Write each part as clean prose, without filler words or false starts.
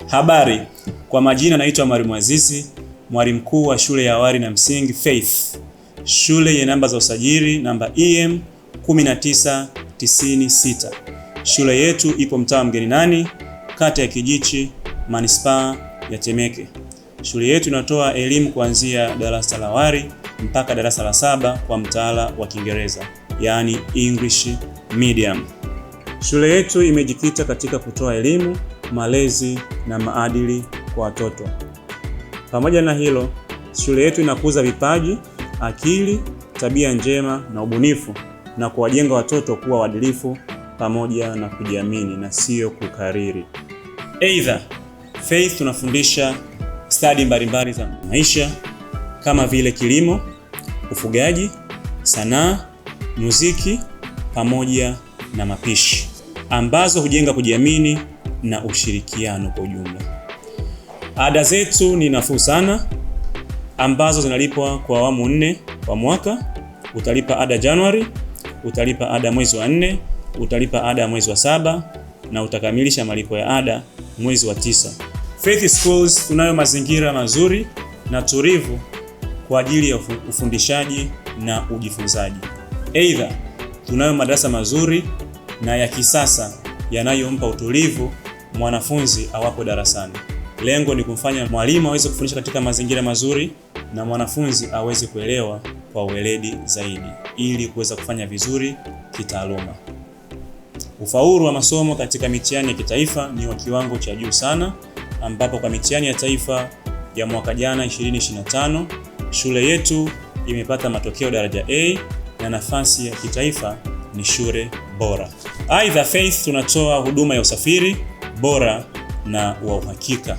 Habari, kwa majina naitwa Mwalimu Azizi, mwalimu mkuu wa shule ya awali na msingi Faith. Shule yenye namba za usajili namba EM 1996. Shule yetu ipo mtaa Mgeni Nani, kata ya Kijichi, manispaa ya Temeke. Shule yetu inatoa elimu kuanzia darasa la awali mpaka darasa la 7 kwa mtaala wa Kiingereza, yaani English medium. Shule yetu imejikita katika kutoa elimu, malezi na maadili kwa watoto. Pamoja na hilo, shule yetu inakuza vipaji, akili, tabia njema na ubunifu na kuwajenga watoto kuwa waadilifu pamoja na kujiamini na sio kukariri. Aidha, Faith tunafundisha stadi mbalimbali za maisha kama vile kilimo, ufugaji, sanaa, muziki pamoja na mapishi ambazo hujenga kujiamini na ushirikiano kwa ujumla. Ada zetu ni nafuu sana ambazo zinalipwa kwa awamu 4 kwa mwaka. Utalipa ada Januari, utalipa ada mwezi wa 4, utalipa ada mwezi wa 7 na utakamilisha malipo ya ada mwezi wa 9. Faith Schools tunayo mazingira mazuri na tulivu kwa ajili ya ufundishaji na ujifunzaji. Aidha, tunayo madarasa mazuri na ya kisasa yanayompa utulivu mwanafunzi awapo darasani. Lengo ni kumfanya mwalimu aweze kufundisha katika mazingira mazuri na mwanafunzi aweze kuelewa kwa weledi zaidi ili kuweza kufanya vizuri kitaaluma. Ufaulu wa masomo katika mitihani ya kitaifa ni wa kiwango cha juu sana, ambapo kwa mitihani ya taifa ya mwaka jana 2025 shule yetu imepata matokeo daraja A na nafasi ya kitaifa ni shule bora. Aidha, Faith tunatoa huduma ya usafiri bora na wa uhakika.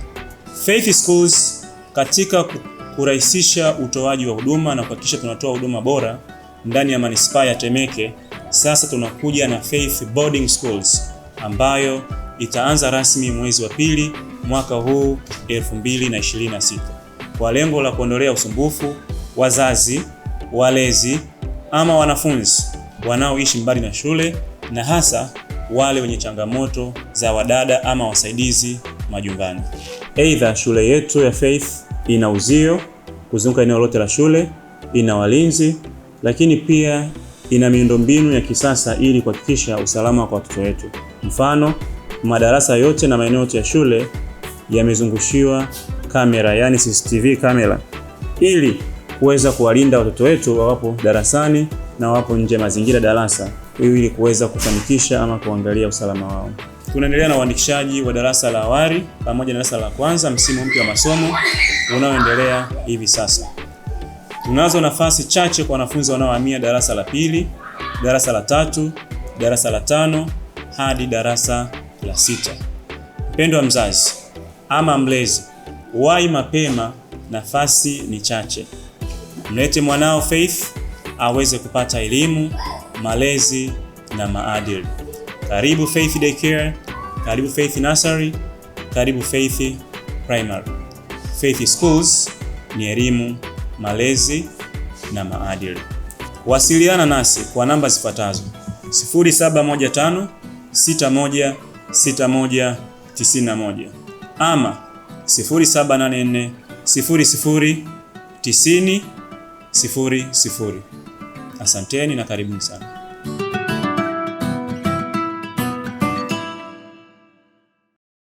Faith Schools katika kurahisisha utoaji wa huduma na kuhakikisha tunatoa huduma bora ndani ya manispaa ya Temeke, sasa tunakuja na Faith Boarding Schools ambayo itaanza rasmi mwezi wa 2 mwaka huu 2026 kwa lengo la kuondolea usumbufu wazazi, walezi ama wanafunzi wanaoishi mbali na shule na hasa wale wenye changamoto za wadada ama wasaidizi majumbani. Aidha, shule yetu ya Faith ina uzio kuzunguka eneo lote la shule, ina walinzi, lakini pia ina miundombinu ya kisasa ili kuhakikisha usalama kwa watoto wetu. Mfano, madarasa yote na maeneo yote ya shule yamezungushiwa kamera, yani CCTV kamera, ili kuweza kuwalinda watoto wetu wawapo darasani na wapo nje mazingira darasa, ili kuweza kufanikisha ama kuangalia usalama wao. Tunaendelea na uandikishaji wa darasa la awali pamoja na darasa la kwanza msimu mpya wa masomo unaoendelea hivi sasa. Tunazo nafasi chache kwa wanafunzi wanaohamia darasa la 2, darasa la 3, darasa la 5 hadi darasa la 6. Mpendwa mzazi ama mlezi, wahi mapema, nafasi ni chache. Mlete mwanao Faith aweze kupata elimu, malezi na maadili. Karibu Faith Daycare, karibu Faith Nursery, karibu Faith Primary. Faith Schools ni elimu, malezi na maadili. Wasiliana nasi kwa namba zifuatazo: 0715 61 61 91 ama 0784 00 90 00. Asanteni na karibuni sana.